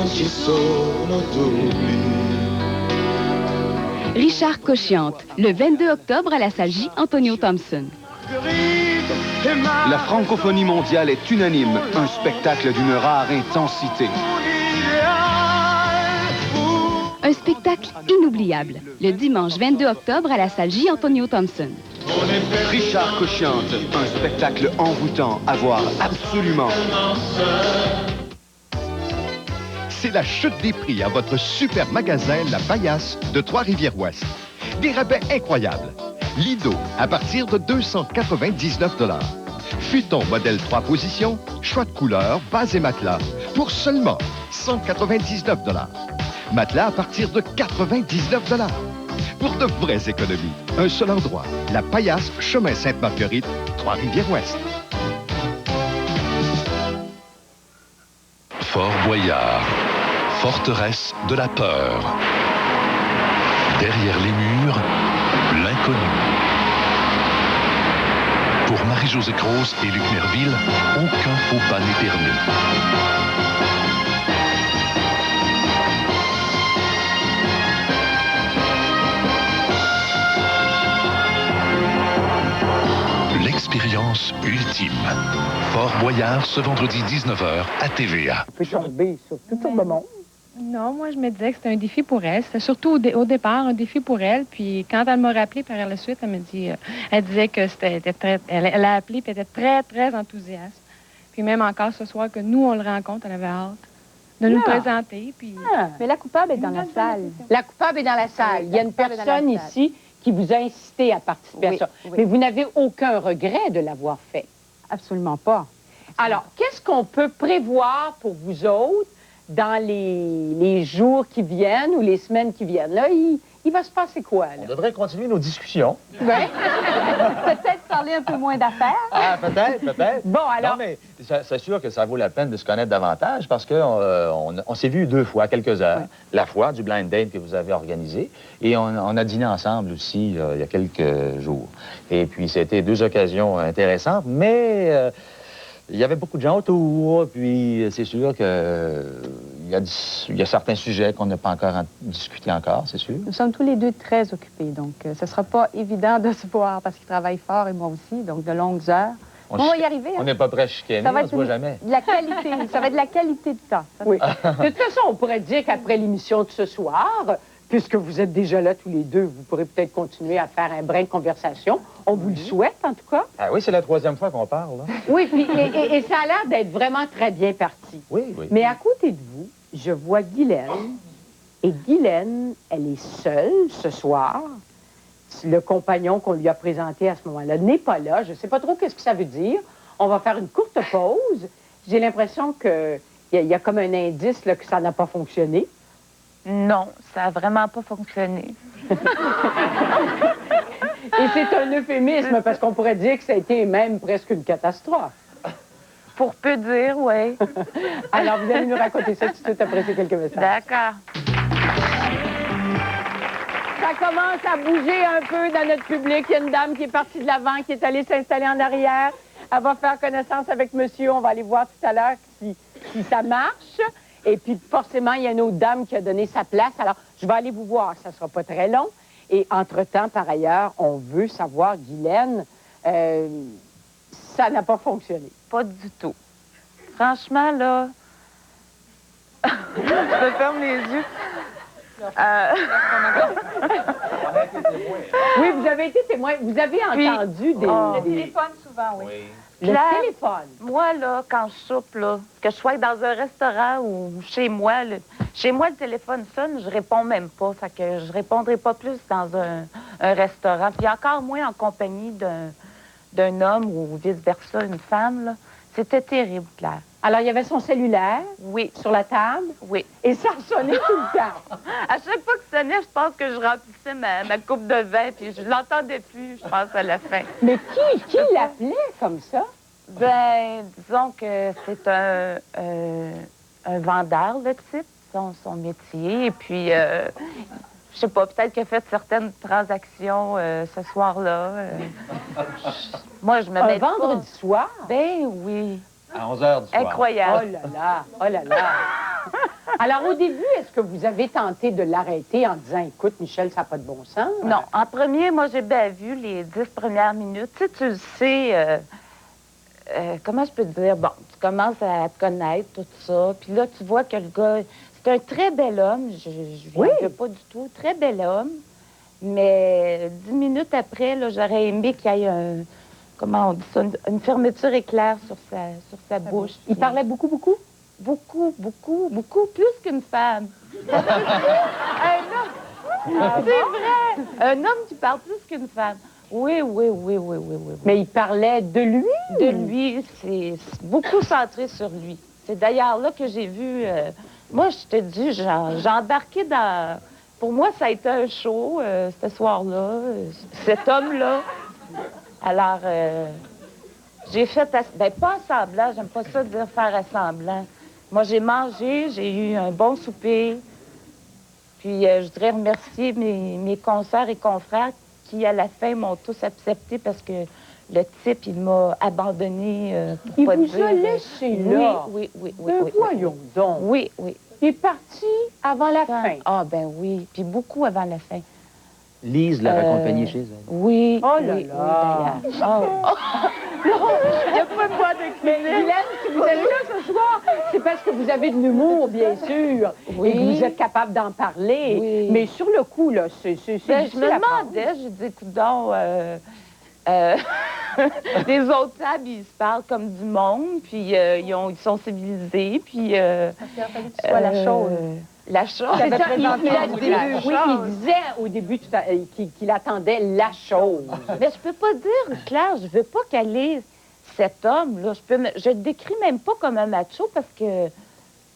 ci sono dubbi. Richard Cochiante, le 22 octobre à la salle J. Antonio Thompson. La francophonie mondiale est unanime, un spectacle d'une rare intensité. Un spectacle inoubliable, le dimanche 22 octobre à la salle J. Antonio Thompson. Richard Cochiante, un spectacle envoûtant à voir absolument. C'est la chute des prix à votre super magasin La Paillasse de Trois-Rivières-Ouest. Des rabais incroyables. Lido à partir de 299 $. Futon modèle 3 positions, choix de couleurs, base et matelas pour seulement 199 $. Matelas à partir de 99 $. Pour de vraies économies, un seul endroit, La Paillasse, chemin Sainte-Marguerite, Trois-Rivières-Ouest. Fort Boyard, forteresse de la peur. Derrière les murs, l'inconnu. Pour Marie-Josée Croze et Luc Merville, aucun faux pas n'est permis. L'expérience ultime. Fort Boyard, ce vendredi 19h à TVA. On peut tomber sur tout le monde. Non, moi, je me disais que c'était un défi pour elle. C'était surtout au départ un défi pour elle. Puis quand elle m'a rappelé par la suite, elle me dit, elle disait que c'était très... Elle a appelé et était très, très enthousiaste. Puis même encore ce soir que nous, on le rencontre, elle avait hâte de nous présenter. Puis... Mais la coupable est dans la salle. La coupable est dans la salle. Il y a une personne ici qui vous a incité à participer à ça. Oui. Mais vous n'avez aucun regret de l'avoir fait. Absolument pas. Alors, qu'est-ce qu'on peut prévoir pour vous autres dans les jours qui viennent ou les semaines qui viennent? Là, il va se passer quoi, là? On devrait continuer nos discussions. Oui. Peut-être parler un peu moins d'affaires. Ah, peut-être. Bon, alors... Non, mais c'est sûr que ça vaut la peine de se connaître davantage parce qu'on on s'est vus 2 fois, à quelques heures. Ouais. La fois du blind date que vous avez organisé et on a dîné ensemble aussi il y a quelques jours. Et puis, c'était 2 occasions intéressantes, mais... il y avait beaucoup de gens autour, puis c'est sûr que il y a certains sujets qu'on n'a pas encore discutés encore, c'est sûr. Nous sommes tous les deux très occupés, donc ce ne sera pas évident de se voir parce qu'il travaille fort et moi aussi, donc de longues heures. On va y arriver. On n'est pas prêts à chicaner, Ça va on se voit jamais. de la qualité, ça va être de la qualité de temps. Oui. De toute façon, on pourrait dire qu'après l'émission de ce soir, puisque vous êtes déjà là tous les deux, vous pourrez peut-être continuer à faire un brin de conversation. On vous le souhaite, en tout cas. Ah oui, c'est la 3e fois qu'on parle, là. Oui, puis, et ça a l'air d'être vraiment très bien parti. Oui. Mais à côté de vous, je vois Guylaine. Et Guylaine, elle est seule ce soir. Le compagnon qu'on lui a présenté à ce moment-là n'est pas là. Je ne sais pas trop qu'est-ce que ça veut dire. On va faire une courte pause. J'ai l'impression qu'il y a comme un indice là, que ça n'a pas fonctionné. Non, ça n'a vraiment pas fonctionné. Et c'est un euphémisme, parce qu'on pourrait dire que ça a été même presque une catastrophe. Pour peu dire, oui. Alors, vous allez nous raconter ça tout de suite après ces quelques messages. D'accord. Ça commence à bouger un peu dans notre public. Il y a une dame qui est partie de l'avant, qui est allée s'installer en arrière. Elle va faire connaissance avec monsieur. On va aller voir tout à l'heure si ça marche. Et puis, forcément, il y a une autre dame qui a donné sa place. Alors, je vais aller vous voir. Ça ne sera pas très long. Et entre-temps, par ailleurs, on veut savoir, Guylaine, ça n'a pas fonctionné. Pas du tout. Franchement, là... je me ferme les yeux. Oui, vous avez été témoin. Vous avez entendu des... Le téléphone, souvent, oui. Le téléphone. Moi, là, quand je soupe, là, que je sois dans un restaurant ou chez moi, chez moi, le téléphone sonne, je réponds même pas. Fait que je répondrai pas plus dans un restaurant. Puis encore moins en compagnie d'un homme ou vice-versa, une femme, là. C'était terrible, Claire. Alors, il y avait son cellulaire sur la table. Oui. Et ça sonnait tout le temps. À chaque fois que ça sonnait, je pense que je remplissais ma coupe de vin, puis je l'entendais plus, je pense, à la fin. Mais qui l'appelait comme ça? Ben, disons que c'est un vendeur, le type, son métier. Et puis, je sais pas, peut-être qu'il a fait certaines transactions ce soir-là. Moi, je me mets pas... Un vendredi soir? Ben oui. À 11h du soir. Incroyable. Oh là là, oh là là. Alors, au début, est-ce que vous avez tenté de l'arrêter en disant, écoute, Michel, ça n'a pas de bon sens? Non, en premier, moi, j'ai bien vu les 10 premières minutes. Tu le sais, comment je peux te dire? Bon, tu commences à te connaître, tout ça. Puis là, tu vois que le gars, c'est un très bel homme. Je ne pas du tout. Très bel homme. Mais 10 minutes après, là, j'aurais aimé qu'il y ait comment on dit ça, une fermeture éclair sur sa bouche. Il parlait beaucoup, beaucoup? Beaucoup, beaucoup, beaucoup, plus qu'une femme. Un homme. C'est vrai. Un homme qui parle plus qu'une femme. Oui. Mais il parlait de lui? De lui, c'est beaucoup centré sur lui. C'est d'ailleurs là que j'ai vu... moi, je te dis, j'ai embarqué dans... Pour moi, ça a été un show, ce soir-là, cet homme-là. Alors, j'ai fait... Ben, pas semblant, j'aime pas ça dire faire à semblant. Moi, j'ai mangé, j'ai eu un bon souper. Puis, je voudrais remercier mes consoeurs et confrères qui, à la fin, m'ont tous accepté parce que le type, il m'a abandonné pour pas dire... Il vous a laissé là? Oui. Voyons donc. Oui. Il est parti avant la fin. Ah, ben oui. Puis beaucoup avant la fin. Lise l'a raccompagné chez elle. Oui. Oh là oui, là. Oui, d'ailleurs. Non, il n'y a pas de bois de cuisine. Guylaine, si vous êtes là ce soir, c'est parce que vous avez de l'humour, bien sûr. Oui. Et que vous êtes capable d'en parler. Oui. Mais sur le coup, là, c'est Ben, je me demandais, j'ai dit, écoute donc, les autres tables, ils se parlent comme du monde, puis ils sont civilisés, puis... Il a fallu que tu sois la chose. La chose. C'est ça, Il il disait au début qu'il attendait la chose. Mais je peux pas dire, Claire, je veux pas qu'elle ait cet homme-là. Je le décris même pas comme un macho parce que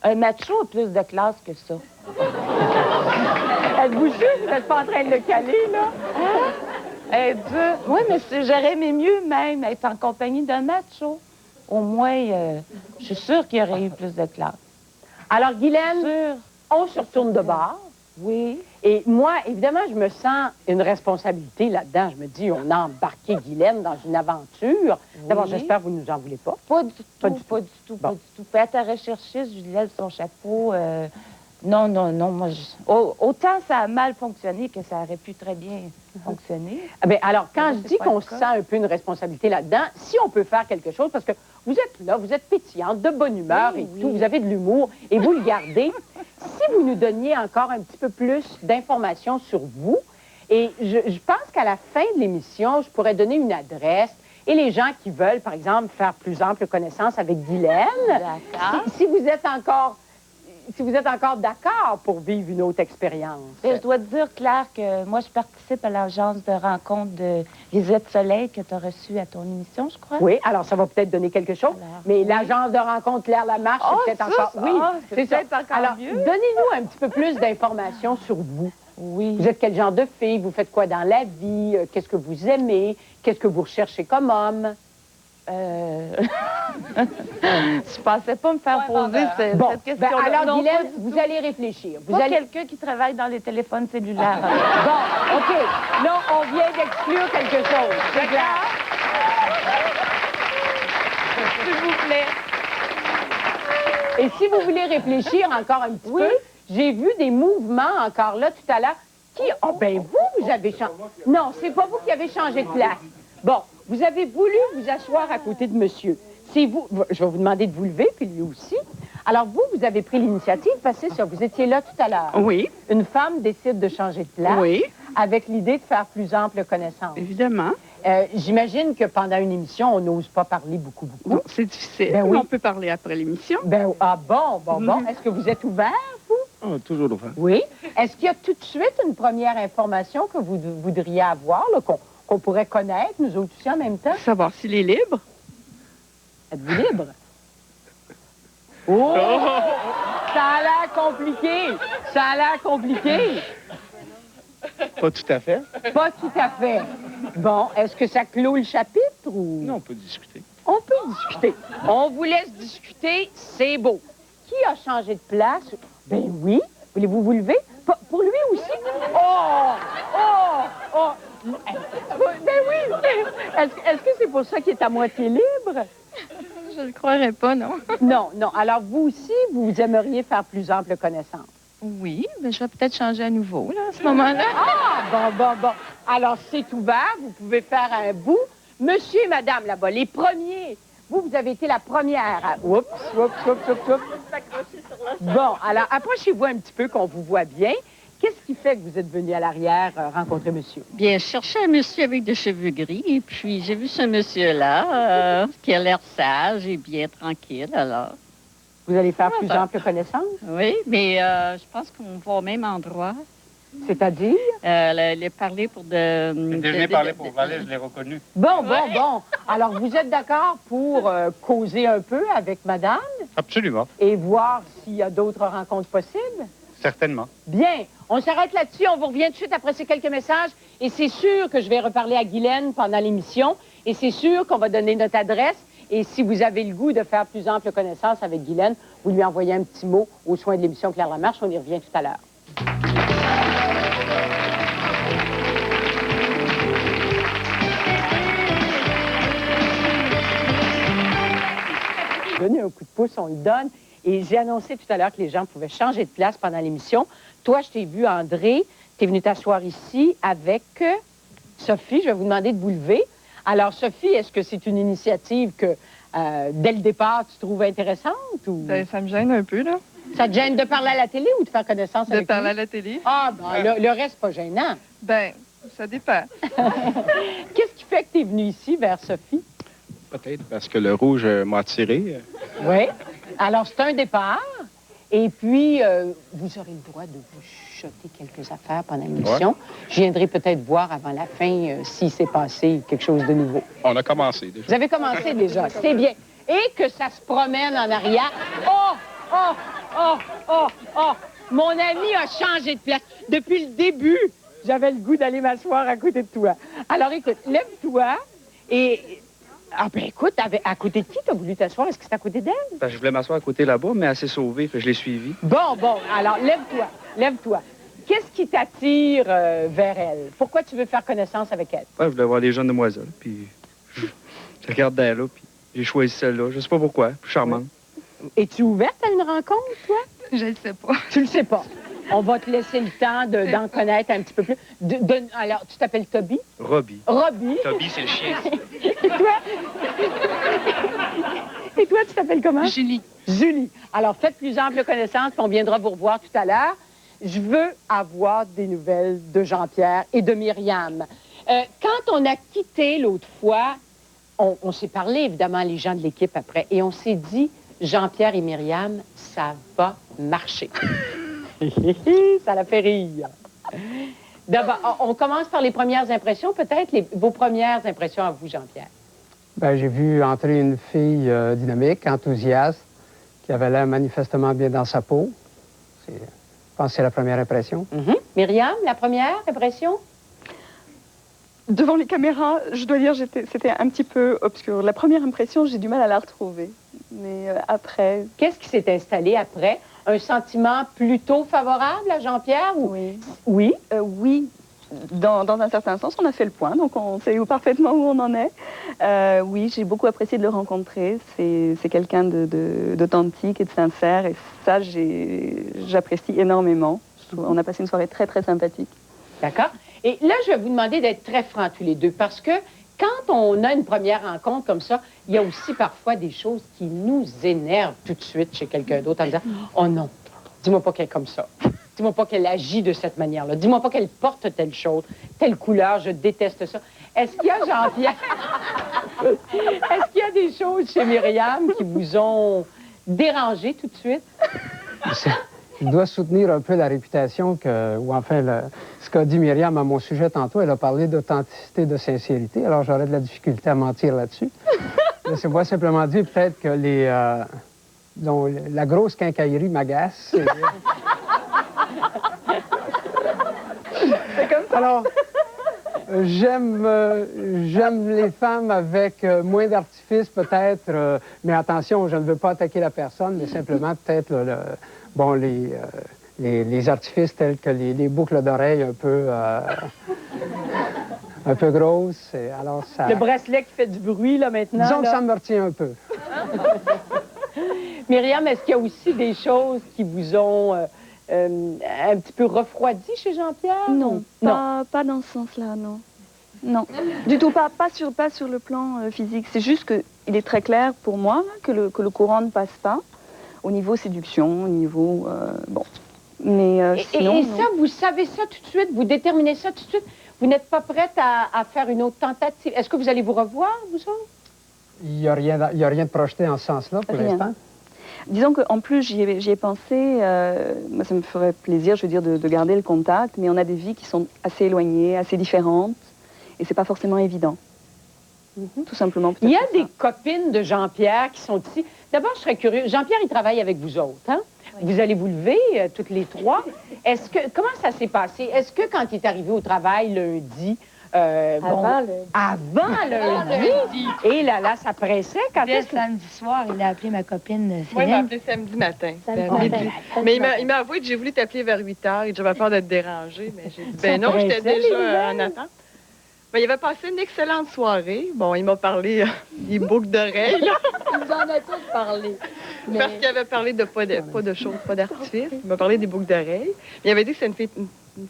un macho a plus de classe que ça. Êtes-vous sûr que vous n'êtes pas en train de le caler, là? Hein? Oui, mais j'aurais aimé mieux même être en compagnie d'un macho. Au moins, je suis sûre qu'il y aurait eu plus de classe. Alors, Guylaine, on se retourne de bord. Oui. Et moi, évidemment, je me sens une responsabilité là-dedans. Je me dis, on a embarqué Guylaine dans une aventure. Oui. D'abord, j'espère que vous ne nous en voulez pas. Pas du tout. Faites à rechercher, je lui lève son chapeau. Non. Moi, autant ça a mal fonctionné que ça aurait pu très bien fonctionner. Bien, alors, quand je dis qu'on se sent un peu une responsabilité là-dedans, si on peut faire quelque chose, parce que vous êtes là, vous êtes pétillante, de bonne humeur et tout, vous avez de l'humour et vous le gardez. Si vous nous donniez encore un petit peu plus d'informations sur vous, et je pense qu'à la fin de l'émission, je pourrais donner une adresse et les gens qui veulent, par exemple, faire plus ample connaissance avec Guylaine, si vous êtes encore d'accord pour vivre une autre expérience. Je dois te dire, Claire, que moi, je participe à l'agence de rencontre de Lisette Soleil que tu as reçue à ton émission, je crois. Oui, alors ça va peut-être donner quelque chose. Alors, mais l'agence de rencontre Claire Lamarche, c'est peut-être encore... Oui, c'est peut-être encore alors, mieux. Donnez-nous un petit peu plus d'informations sur vous. Oui. Vous êtes quel genre de fille? Vous faites quoi dans la vie? Qu'est-ce que vous aimez? Qu'est-ce que vous recherchez comme homme? Je pensais pas me faire poser cette question. Alors, Guylaine, vous allez réfléchir. Vous allez quelqu'un qui travaille dans les téléphones cellulaires. Bon, OK. Là, on vient d'exclure quelque chose. C'est clair? S'il vous plaît. Et si vous voulez réfléchir encore un petit peu, j'ai vu des mouvements encore là tout à l'heure. Oh, ben vous avez changé. Non, c'est pas vous qui avez changé de place. Bon, vous avez voulu vous asseoir à côté de monsieur. C'est vous. Je vais vous demander de vous lever, puis lui aussi. Alors, vous avez pris l'initiative, parce que c'est ça, vous étiez là tout à l'heure. Oui. Une femme décide de changer de place. Oui. Avec l'idée de faire plus ample connaissance. Évidemment. J'imagine que pendant une émission, on n'ose pas parler beaucoup. Non, c'est difficile. Ben oui. On peut parler après l'émission. Bon. Est-ce que vous êtes ouvert, vous? Oh, toujours ouvert. Oui. Est-ce qu'il y a tout de suite une première information que vous voudriez avoir, qu'on pourrait connaître, nous autres aussi en même temps? Savoir s'il est libre. Êtes-vous libre? Oh! Ça a l'air compliqué! Ça a l'air compliqué! Pas tout à fait. Pas tout à fait. Bon, est-ce que ça clôt le chapitre ou... Non, on peut discuter. On peut discuter. On vous laisse discuter, c'est beau. Qui a changé de place? Ben oui. Voulez-vous vous lever? Pour lui aussi? Oh! Ben oui! Est-ce que c'est pour ça qu'il est à moitié libre? Je je ne croirais pas, non. Non, non. Alors, vous aussi, vous aimeriez faire plus ample connaissance? Oui, mais je vais peut-être changer à nouveau, là, à ce moment-là. Ah, bon. Alors, c'est ouvert. Vous pouvez faire un bout. Monsieur et madame, là-bas, les premiers. Vous avez été la première. Oups. Bon, alors, approchez-vous un petit peu, qu'on vous voit bien. Qu'est-ce qui fait que vous êtes venu à l'arrière rencontrer monsieur? Bien, je cherchais un monsieur avec des cheveux gris, et puis j'ai vu ce monsieur-là, qui a l'air sage et bien tranquille, alors. Vous allez faire plus ample connaissance? Oui, mais je pense qu'on va au même endroit. C'est-à-dire? Les parler pour de... J'ai déjà parlé pour Valais, je l'ai reconnu. Bon. Alors, vous êtes d'accord pour causer un peu avec madame Absolument, et voir s'il y a d'autres rencontres possibles? certainement. Bien, on s'arrête là-dessus. On vous revient tout de suite après ces quelques messages. Et c'est sûr que je vais reparler à Guylaine pendant l'émission. Et c'est sûr qu'on va donner notre adresse. Et si vous avez le goût de faire plus ample connaissance avec Guylaine, vous lui envoyez un petit mot aux soins de l'émission Claire Lamarche. On y revient tout à l'heure. Donner un coup de pouce, on le donne. Et j'ai annoncé tout à l'heure que les gens pouvaient changer de place pendant l'émission. Toi, je t'ai vu, André. Tu es venu t'asseoir ici avec Sophie. Je vais vous demander de vous lever. Alors, Sophie, est-ce que c'est une initiative que, dès le départ, tu trouves intéressante? Ou... Ben, ça me gêne un peu, là. Ça te gêne de parler à la télé ou de faire connaissance avec lui? De parler à la télé. Ah, ben, le reste, pas gênant. Ben, ça dépend. Qu'est-ce qui fait que tu es venu ici, vers Sophie? Peut-être parce que le rouge m'a attiré. Oui. Alors, c'est un départ. Et puis, vous aurez le droit de vous chuchoter quelques affaires pendant l'émission. Ouais. Je viendrai peut-être voir avant la fin s'il s'est passé quelque chose de nouveau. On a commencé déjà. Vous avez commencé déjà, c'est bien. Et que ça se promène en arrière. Oh! Mon ami a changé de place. Depuis le début, j'avais le goût d'aller m'asseoir à côté de toi. Alors, écoute, lève-toi et... Ah, ben écoute, à côté de qui t'as voulu t'asseoir? Est-ce que c'est à côté d'elle? Ben, je voulais m'asseoir à côté là-bas, mais assez sauvé, que je l'ai suivi. Bon, alors lève-toi. Qu'est-ce qui t'attire vers elle? Pourquoi tu veux faire connaissance avec elle? Ouais, je voulais voir des jeunes demoiselles, puis je regardais là, puis j'ai choisi celle-là. Je sais pas pourquoi, plus charmante. Es-tu ouverte à une rencontre, toi? Je ne sais pas. Tu le sais pas. On va te laisser le temps d'en connaître un petit peu plus. Alors, tu t'appelles Toby? Robbie. Robbie. Toby, c'est le chien. Et toi, tu t'appelles comment? Julie. Julie. Alors, faites plus ample connaissance, puis on viendra vous revoir tout à l'heure. Je veux avoir des nouvelles de Jean-Pierre et de Myriam. Quand on a quitté l'autre fois, on s'est parlé, évidemment, les gens de l'équipe après, et on s'est dit, Jean-Pierre et Myriam, ça va marcher. Ça la fait rire. D'abord, on commence par les premières impressions, peut-être vos premières impressions à vous, Jean-Pierre. Ben, j'ai vu entrer une fille dynamique, enthousiaste, qui avait l'air manifestement bien dans sa peau. Je pense que c'est la première impression. Myriam, la première impression? Devant les caméras, je dois dire, c'était un petit peu obscur. La première impression, j'ai du mal à la retrouver. Mais après... Qu'est-ce qui s'est installé après? Un sentiment plutôt favorable à Jean-Pierre? Ou... Oui. Oui? Oui. Dans un certain sens, on a fait le point, donc on sait parfaitement où on en est. Oui, j'ai beaucoup apprécié de le rencontrer. C'est quelqu'un d'authentique et de sincère, et ça, j'apprécie énormément. On a passé une soirée très, très sympathique. D'accord. Et là, je vais vous demander d'être très francs tous les deux, parce que quand on a une première rencontre comme ça, il y a aussi parfois des choses qui nous énervent tout de suite chez quelqu'un d'autre en disant « Oh non, dis-moi pas qu'elle est comme ça. Dis-moi pas qu'elle agit de cette manière-là. Dis-moi pas qu'elle porte telle chose, telle couleur, je déteste ça. » Est-ce qu'il y a, Jean-Pierre, est-ce qu'il y a des choses chez Myriam qui vous ont dérangé tout de suite? Je dois soutenir un peu la réputation ou enfin, ce qu'a dit Myriam à mon sujet tantôt. Elle a parlé d'authenticité, de sincérité. Alors, j'aurais de la difficulté à mentir là-dessus. Laissez-moi simplement dire peut-être que la grosse quincaillerie m'agace. C'est comme ça. Alors, j'aime les femmes avec moins d'artifice, peut-être. Mais attention, je ne veux pas attaquer la personne, mais simplement peut-être les artifices tels que les boucles d'oreilles un un peu grosse. Et alors ça... Le bracelet qui fait du bruit, là, maintenant. Disons que là. ça me retient un peu. Myriam, est-ce qu'il y a aussi des choses qui vous ont un petit peu refroidi chez Jean-Pierre? Non, pas dans ce sens-là, non. Non, du tout pas sur le plan physique. C'est juste qu'il est très clair pour moi que le courant ne passe pas au niveau séduction, au niveau... bon. Mais sinon, et ça, vous savez ça tout de suite? Vous déterminez ça tout de suite? Vous n'êtes pas prête à faire une autre tentative? Est-ce que vous allez vous revoir, vous autres? Il n'y a rien de projeté en ce sens-là pour l'instant? Disons qu'en plus, j'y ai pensé, moi ça me ferait plaisir, je veux dire, de garder le contact, mais on a des vies qui sont assez éloignées, assez différentes, et c'est pas forcément évident. Tout simplement. Il y a des copines de Jean-Pierre qui sont ici. D'abord, je serais curieux. Jean-Pierre, il travaille avec vous autres, hein? Oui. Vous allez vous lever, toutes les trois. Comment ça s'est passé? Est-ce que quand il est arrivé au travail lundi, avant lundi. Et là, ça pressait. Quand dès samedi soir, il a appelé ma copine Céline. Oui, il m'a appelé samedi matin. Mais il m'a avoué que j'ai voulu t'appeler vers 8 h et que j'avais peur de te déranger. Mais j'ai dit, ben non, j'étais déjà en attente. Ben, il avait passé une excellente soirée. Bon, il m'a parlé des boucles d'oreilles. Il nous en a tous parlé. Mais... Parce qu'il avait parlé de pas de choses, pas d'artifice. Il m'a parlé des boucles d'oreilles. Il avait dit que c'est une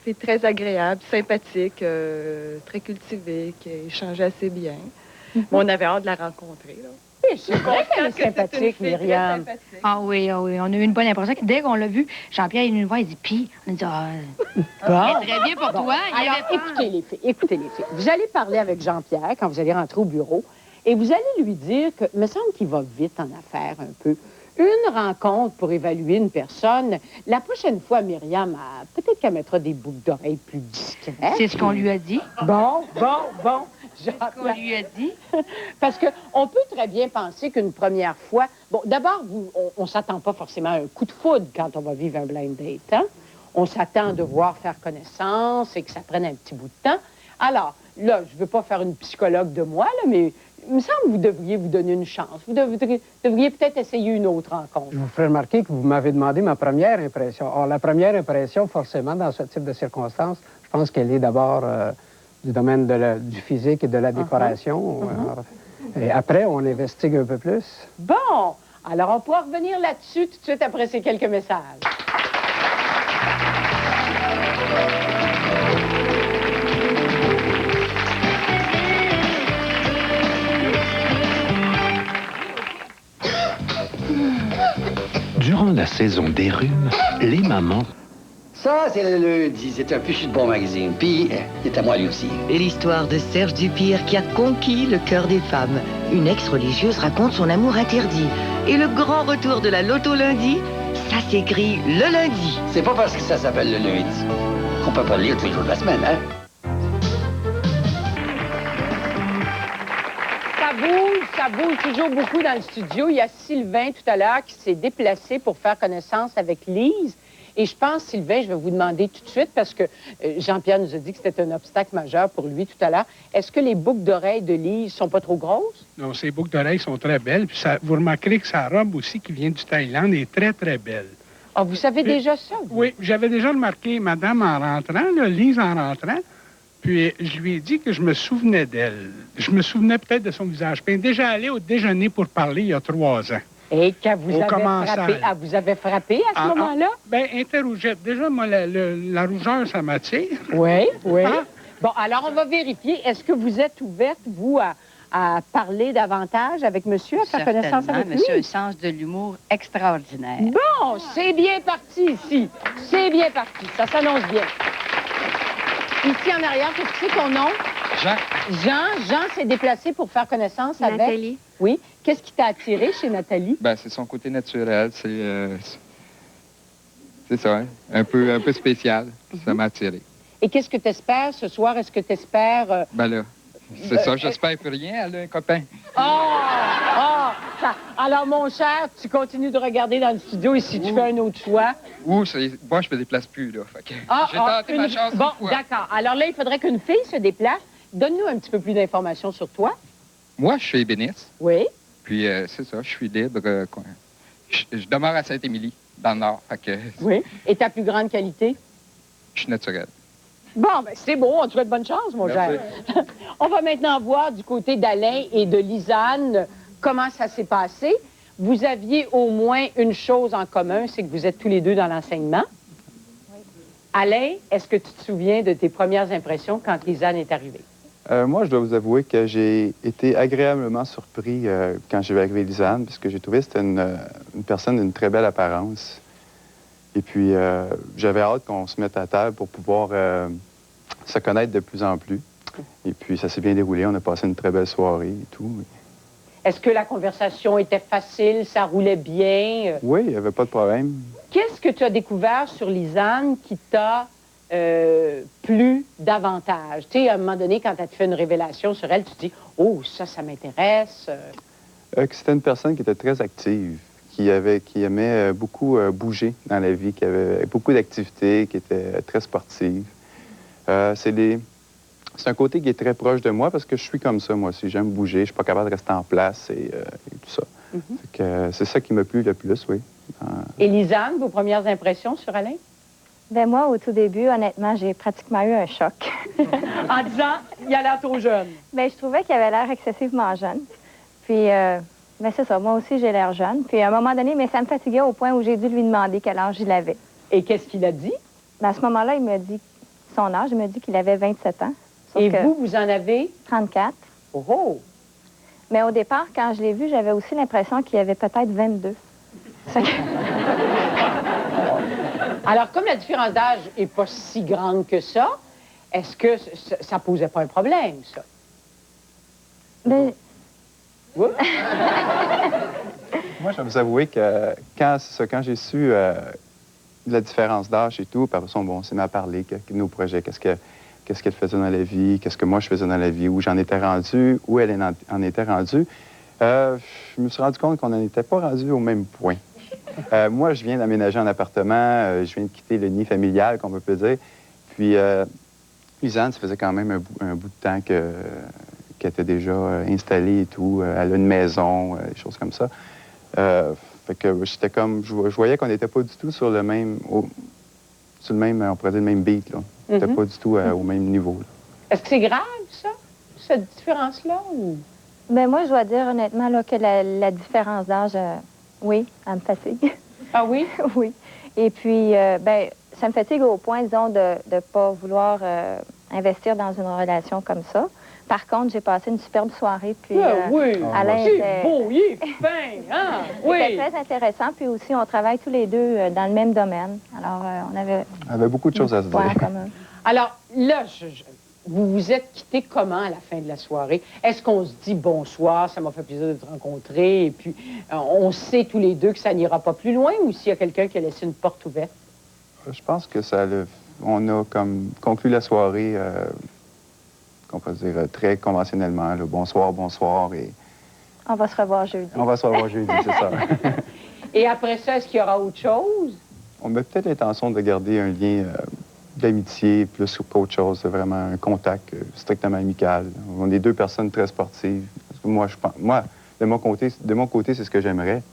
fille très agréable, sympathique, très cultivée, qui échangeait assez bien. On avait hâte de la rencontrer. Là. Oui, je suis vrai qu'elle est sympathique, Myriam. Ah oui, on a eu une bonne impression. Dès qu'on l'a vu, Jean-Pierre est venu nous voir, il dit, puis, on a dit, très bien pour toi. Alors, écoutez les filles. Vous allez parler avec Jean-Pierre quand vous allez rentrer au bureau et vous allez lui dire que, me semble qu'il va vite en affaires un peu. Une rencontre pour évaluer une personne. La prochaine fois, Myriam, peut-être qu'elle mettra des boucles d'oreilles plus discrètes. C'est ce qu'on lui a dit. Bon. C'est ce qu'on lui a dit. Parce qu'on peut très bien penser qu'une première fois... Bon, d'abord, on ne s'attend pas forcément à un coup de foudre quand on va vivre un blind date, hein? On s'attend à devoir faire connaissance et que ça prenne un petit bout de temps. Alors, là, je ne veux pas faire une psychologue de moi, là, mais il me semble que vous devriez vous donner une chance. Vous devriez peut-être essayer une autre rencontre. Je vous ferai remarquer que vous m'avez demandé ma première impression. Or, la première impression, forcément, dans ce type de circonstances, je pense qu'elle est d'abord du domaine du physique et de la décoration. Et après, on investigue un peu plus. Bon! Alors, on pourra revenir là-dessus tout de suite après ces quelques messages. Durant la saison des rhumes, les mamans... Ça, c'est le lundi. C'est un fichu de bon magazine. Puis, c'est à moi lui aussi. Et l'histoire de Serge Dupire qui a conquis le cœur des femmes. Une ex-religieuse raconte son amour interdit. Et le grand retour de la Loto lundi, ça s'écrit le lundi. C'est pas parce que ça s'appelle le lundi qu'on peut pas le lire tous les jours de la semaine, hein? Ça bouge toujours beaucoup dans le studio. Il y a Sylvain tout à l'heure qui s'est déplacé pour faire connaissance avec Lise. Et je pense, Sylvain, je vais vous demander tout de suite, parce que Jean-Pierre nous a dit que c'était un obstacle majeur pour lui tout à l'heure. Est-ce que les boucles d'oreilles de Lise sont pas trop grosses? Non, ces boucles d'oreilles sont très belles. Puis vous remarquerez que sa robe aussi, qui vient du Thaïlande, est très, très belle. Ah, vous savez déjà ça? Vous? Oui, j'avais déjà remarqué madame en rentrant, là, Lise en rentrant. Puis je lui ai dit que je me souvenais d'elle. Je me souvenais peut-être de son visage peint. Déjà allé au déjeuner pour parler il y a 3 ans. Et qu'elle vous avait frappé à ce moment-là? Bien, interrougette. Déjà, moi, la rougeur, ça m'attire. Oui. Bon, alors, on va vérifier. Est-ce que vous êtes ouverte, vous, à parler davantage avec monsieur, à faire connaissance avec lui? Monsieur a un sens de l'humour extraordinaire. Bon, c'est bien parti ici. C'est bien parti. Ça s'annonce bien. Ici, en arrière, qu'est-ce que c'est ton nom? Jean s'est déplacé pour faire connaissance avec... Nathalie. Oui. Qu'est-ce qui t'a attiré chez Nathalie? Ben, c'est son côté naturel. C'est ça, hein? un peu spécial. Ça m'a attiré. Et qu'est-ce que tu espères ce soir? Est-ce que tu espères... Ben là, c'est ça. J'espère plus rien. Elle a un copain. Alors, mon cher, tu continues de regarder dans le studio et si tu fais un autre choix... Moi, je me déplace plus, là. J'ai tenté ma chance. Bon, d'accord. Alors là, il faudrait qu'une fille se déplace. Donne-nous un petit peu plus d'informations sur toi. Moi, je suis ébéniste. Oui. Puis, c'est ça, je suis libre. Je demeure à Sainte-Émilie, dans le Nord. Oui. Et ta plus grande qualité? Je suis naturel. Bon, ben c'est beau, on te souhaite bonne chance, mon cher. On va maintenant voir du côté d'Alain et de Lisanne comment ça s'est passé. Vous aviez au moins une chose en commun, c'est que vous êtes tous les deux dans l'enseignement. Oui. Alain, est-ce que tu te souviens de tes premières impressions quand Lisanne est arrivée? Moi, je dois vous avouer que j'ai été agréablement surpris quand j'ai vu arriver Lisanne, parce que j'ai trouvé que c'était une personne d'une très belle apparence. Et puis, j'avais hâte qu'on se mette à table pour pouvoir se connaître de plus en plus. Et puis, ça s'est bien déroulé. On a passé une très belle soirée et tout. Est-ce que la conversation était facile? Ça roulait bien? Oui, il n'y avait pas de problème. Qu'est-ce que tu as découvert sur Lisanne qui t'a plu davantage? Tu sais, à un moment donné, quand elle te fait une révélation sur elle, tu te dis « Oh, ça m'intéresse. » Que c'était une personne qui était très active, qui aimait beaucoup bouger dans la vie, qui avait beaucoup d'activités, qui était très sportive. C'est un côté qui est très proche de moi parce que je suis comme ça, moi aussi. J'aime bouger, je suis pas capable de rester en place et tout ça. C'est ça qui m'a plu le plus, oui. Et Lisanne, vos premières impressions sur Alain? Ben moi, au tout début, honnêtement, j'ai pratiquement eu un choc. En disant, il a l'air trop jeune. Ben je trouvais qu'il avait l'air excessivement jeune. Puis, ben c'est ça, moi aussi, j'ai l'air jeune. Puis, à un moment donné, mais ça me fatiguait au point où j'ai dû lui demander quel âge il avait. Et qu'est-ce qu'il a dit? Ben, à ce moment-là, il m'a dit son âge. Il m'a dit qu'il avait 27 ans. Et vous en avez? 34. Oh, oh! Mais au départ, quand je l'ai vu, j'avais aussi l'impression qu'il avait peut-être 22. Alors, comme la différence d'âge n'est pas si grande que ça, est-ce que ça posait pas un problème, ça? Ben... Oui? Moi, je vais vous avouer que quand j'ai su la différence d'âge et tout, par exemple, bon, on s'est mis à parler de nos projets, qu'est-ce qu'elle faisait dans la vie, qu'est-ce que moi je faisais dans la vie, où j'en étais rendu, où elle en était rendue. Je me suis rendu compte qu'on n'en était pas rendu au même point. Moi, je viens d'aménager un appartement, je viens de quitter le nid familial, qu'on peut dire. Puis, Lisanne, ça faisait quand même un bout de temps qu'elle était déjà installée et tout. Elle a une maison, des choses comme ça. Fait que j'étais comme... Je voyais qu'on n'était pas du tout sur le même... sur le même, on pourrait dire, le même beat, là. On n'était pas du tout au même niveau, là. Est-ce que c'est grave, ça? Cette différence-là, ou... Ben moi, je dois dire honnêtement là, que la différence d'âge, oui, elle me fatigue. Ah oui? Oui. Et puis, ben, ça me fatigue au point, disons, de ne pas vouloir investir dans une relation comme ça. Par contre, j'ai passé une superbe soirée, puis oui, Alain c'est beau, il est fin, hein? Oui. C'était très intéressant, puis aussi, on travaille tous les deux dans le même domaine. Alors, on avait beaucoup de choses à se dire. Alors, là, vous vous êtes quittés comment à la fin de la soirée? Est-ce qu'on se dit bonsoir, ça m'a fait plaisir de te rencontrer, et puis on sait tous les deux que ça n'ira pas plus loin, ou s'il y a quelqu'un qui a laissé une porte ouverte? Je pense que on a comme conclu la soirée, qu'on peut dire très conventionnellement, là, bonsoir, bonsoir, et... On va se revoir jeudi. On va se revoir jeudi, c'est ça. Et après ça, est-ce qu'il y aura autre chose? On a peut-être l'intention de garder un lien d'amitié plus qu'autre chose, vraiment un contact strictement amical. On est deux personnes très sportives. Moi, de mon côté, c'est ce que j'aimerais.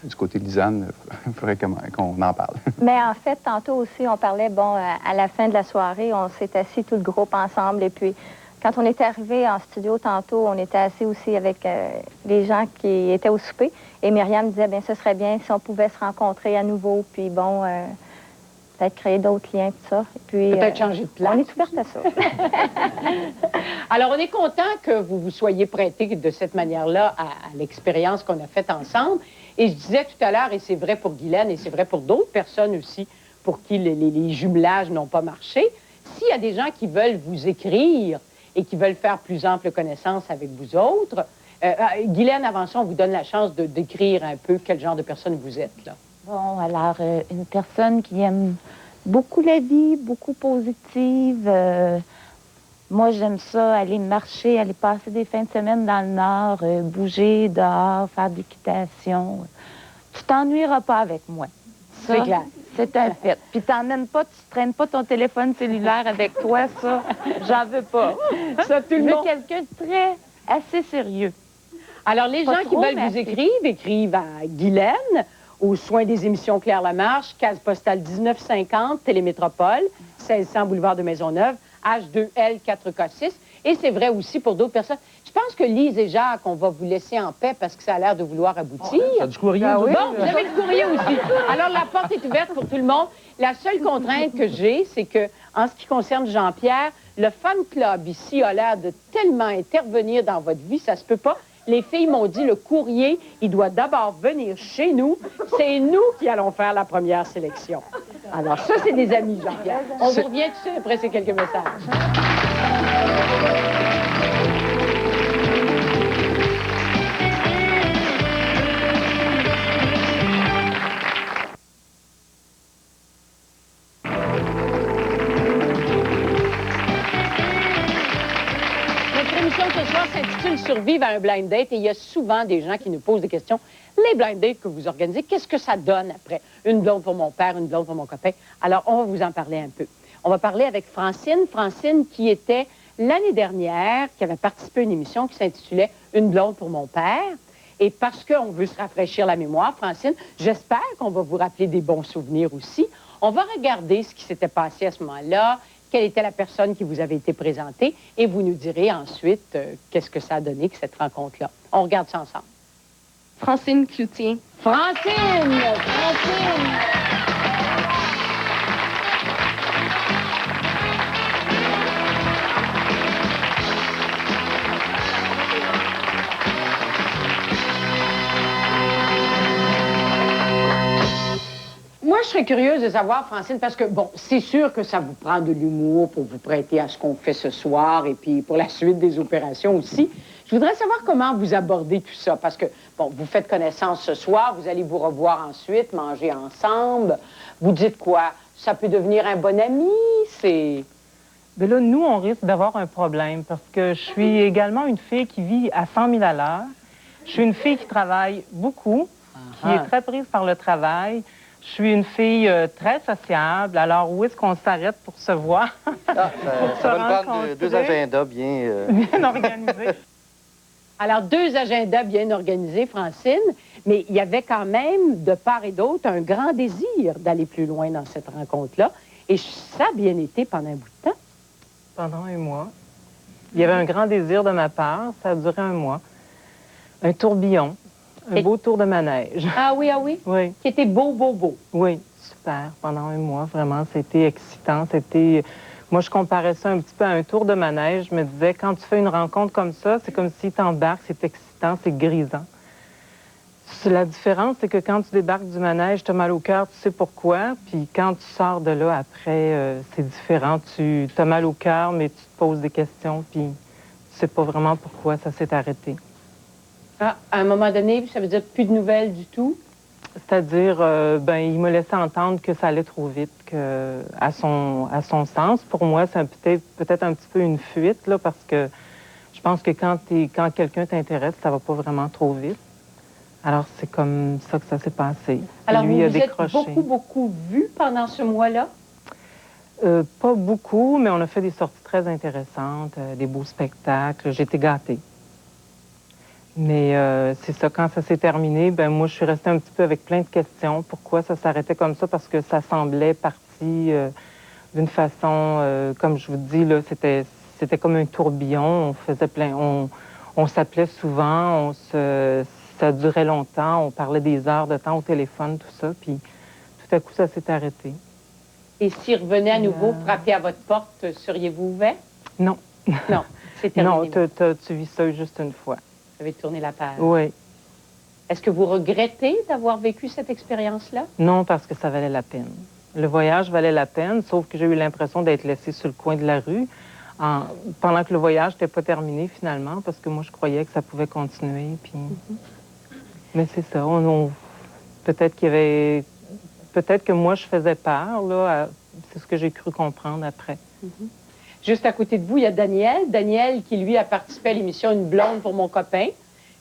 Du côté de Lisanne, il faudrait qu'on en parle. Mais en fait, tantôt aussi, on parlait, bon, à la fin de la soirée, on s'est assis tout le groupe ensemble. Et puis, quand on est arrivé en studio tantôt, on était assis aussi avec les gens qui étaient au souper. Et Myriam disait, bien, ce serait bien si on pouvait se rencontrer à nouveau. Puis, bon, peut-être créer d'autres liens, tout ça. Peut-être changer de place. On est ouverte à ça. Alors, on est content que vous vous soyez prêtés de cette manière-là à l'expérience qu'on a faite ensemble. Et je disais tout à l'heure, et c'est vrai pour Guylaine, et c'est vrai pour d'autres personnes aussi, pour qui les jumelages n'ont pas marché, s'il y a des gens qui veulent vous écrire et qui veulent faire plus ample connaissance avec vous autres, Guylaine, avant ça, on vous donne la chance de décrire un peu quel genre de personne vous êtes, là. Bon, alors, une personne qui aime beaucoup la vie, beaucoup positive. Moi, j'aime ça, aller marcher, aller passer des fins de semaine dans le Nord, bouger dehors, faire de l'équitation. Tu t'ennuieras pas avec moi. C'est clair. C'est un fait. Puis t'emmènes pas, tu traînes pas ton téléphone cellulaire avec toi, ça, j'en veux pas. Ça, tout le monde. Je veux quelqu'un de très, assez sérieux. Alors, les gens qui veulent vous écrire, écrivent à Guylaine aux soins des émissions Claire Lamarche, case postale 1950, Télémétropole, 1600 boulevard de Maisonneuve, H2L 4K6. Et c'est vrai aussi pour d'autres personnes. Je pense que Lise et Jacques, on va vous laisser en paix parce que ça a l'air de vouloir aboutir. Ça a du courrier. Bon, vous avez le courrier aussi. Alors, la porte est ouverte pour tout le monde. La seule contrainte que j'ai, c'est que, en ce qui concerne Jean-Pierre, le fan club ici a l'air de tellement intervenir dans votre vie, ça se peut pas. Les filles m'ont dit, le courrier, il doit d'abord venir chez nous. C'est nous qui allons faire la première sélection. Alors, ça, c'est des amis, Jean-Pierre. On vous revient tout de suite après ces quelques messages. Ce soir s'intitule Survivre à un blind date et il y a souvent des gens qui nous posent des questions. Les blind dates que vous organisez, qu'est-ce que ça donne après? Une blonde pour mon père, une blonde pour mon copain. Alors, on va vous en parler un peu. On va parler avec Francine. Francine qui était l'année dernière, qui avait participé à une émission qui s'intitulait Une blonde pour mon père. Et parce qu'on veut se rafraîchir la mémoire, Francine, j'espère qu'on va vous rappeler des bons souvenirs aussi. On va regarder ce qui s'était passé à ce moment-là, quelle était la personne qui vous avait été présentée, et vous nous direz ensuite qu'est-ce que ça a donné, que cette rencontre-là. On regarde ça ensemble. Francine Cloutier. Francine! Francine! Moi, je serais curieuse de savoir, Francine, parce que, bon, c'est sûr que ça vous prend de l'humour pour vous prêter à ce qu'on fait ce soir et puis pour la suite des opérations aussi. Je voudrais savoir comment vous abordez tout ça, parce que, bon, vous faites connaissance ce soir, vous allez vous revoir ensuite, manger ensemble. Vous dites quoi? Ça peut devenir un bon ami, c'est... Bien là, nous, on risque d'avoir un problème parce que je suis également une fille qui vit à 100 000 à l'heure. Je suis une fille qui travaille beaucoup, qui est très prise par le travail. Je suis une fille très sociable. Alors, où est-ce qu'on s'arrête pour se voir? Ça va me prendre deux agendas bien... bien organisés. Alors, deux agendas bien organisés, Francine, mais il y avait quand même, de part et d'autre, un grand désir d'aller plus loin dans cette rencontre-là. Et ça a bien été pendant un bout de temps. Pendant un mois. Il y avait un grand désir de ma part. Ça a duré un mois. Un tourbillon. Un beau tour de manège. Ah oui, ah oui? Oui. Qui était beau, beau, beau. Oui, super. Pendant un mois, vraiment, c'était excitant. C'était... Moi, je comparais ça un petit peu à un tour de manège. Je me disais, quand tu fais une rencontre comme ça, c'est comme si tu embarques, c'est excitant, c'est grisant. La différence, c'est que quand tu débarques du manège, tu as mal au cœur, tu sais pourquoi. Puis quand tu sors de là, après, c'est différent. Tu as mal au cœur, mais tu te poses des questions, puis tu sais pas vraiment pourquoi ça s'est arrêté. Ah, à un moment donné, ça veut dire plus de nouvelles du tout? C'est-à-dire, ben, il m'a laissé entendre que ça allait trop vite, que, à son sens. Pour moi, c'est peut-être un petit peu une fuite, là, parce que je pense que quand quelqu'un t'intéresse, ça va pas vraiment trop vite. Alors, c'est comme ça que ça s'est passé. Alors, lui, vous a vous décroché. êtes beaucoup vu pendant ce mois-là? Pas beaucoup, mais on a fait des sorties très intéressantes, des beaux spectacles. J'étais gâtée. Mais c'est ça, quand ça s'est terminé, ben moi, je suis restée un petit peu avec plein de questions. Pourquoi ça s'arrêtait comme ça? Parce que ça semblait parti d'une façon, comme je vous dis, là, c'était comme un tourbillon. On faisait plein, on s'appelait souvent, ça durait longtemps, on parlait des heures de temps au téléphone, tout ça, puis tout à coup, ça s'est arrêté. Et s'il revenait à nouveau frapper à votre porte, seriez-vous ouvert? Non. Non, c'est terminé. Non, tu vis ça juste une fois. Vous avez tourné la page. Oui. Est-ce que vous regrettez d'avoir vécu cette expérience-là? Non, parce que ça valait la peine. Le voyage valait la peine, sauf que j'ai eu l'impression d'être laissée sur le coin de la rue pendant que le voyage n'était pas terminé, finalement, parce que moi, je croyais que ça pouvait continuer. Puis... Mais c'est ça. Peut-être qu'il y avait... Peut-être que moi, je faisais peur, là. C'est ce que j'ai cru comprendre après. Juste à côté de vous, il y a Daniel. Daniel qui, lui, a participé à l'émission Une blonde pour mon copain,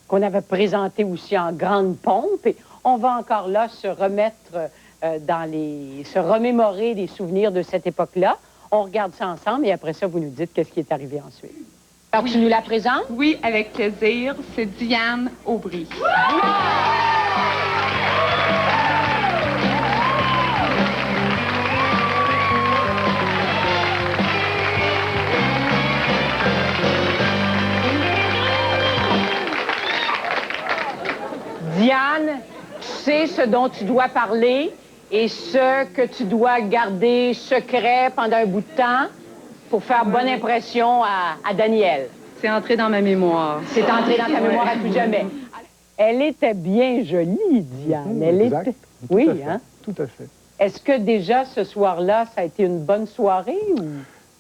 qu'on avait présenté aussi en grande pompe. Et on va encore là se remettre se remémorer des souvenirs de cette époque-là. On regarde ça ensemble et après ça, vous nous dites qu'est-ce qui est arrivé ensuite. Alors, tu nous la présentes? Oui, avec plaisir. C'est Diane Aubry. ce dont tu dois parler et ce que tu dois garder secret pendant un bout de temps pour faire bonne impression à Daniel. C'est entré dans ma mémoire. C'est entré dans ta mémoire à tout jamais. Elle était bien jolie, Diane. Elle Exact. était... Tout Oui, à fait. hein? Tout à fait. Est-ce que déjà ce soir-là, ça a été une bonne soirée ou...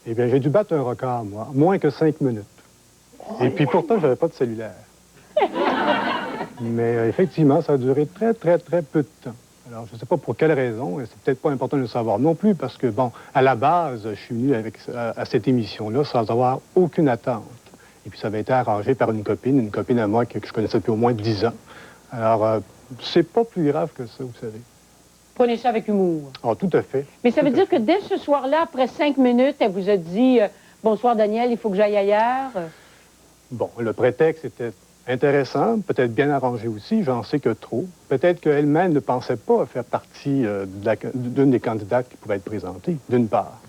Eh bien, j'ai dû battre un record, moi. Moins que 5 minutes. Et puis pourtant, je n'avais pas de cellulaire. Mais effectivement, ça a duré très, très, très peu de temps. Alors, je ne sais pas pour quelle raison, et c'est peut-être pas important de le savoir non plus, parce que, bon, à la base, je suis venu à cette émission-là sans avoir aucune attente. Et puis, ça avait été arrangé par une copine à moi que je connaissais depuis au moins 10 ans. Alors, c'est pas plus grave que ça, vous savez. Prenez ça avec humour. Ah, tout à fait. Mais ça veut dire que dès ce soir-là, après 5 minutes, elle vous a dit « Bonsoir, Daniel, il faut que j'aille ailleurs. » Bon, le prétexte était intéressant, peut-être bien arrangé aussi, j'en sais que trop. Peut-être qu'elle-même ne pensait pas faire partie d'une des candidates qui pouvaient être présentées, d'une part.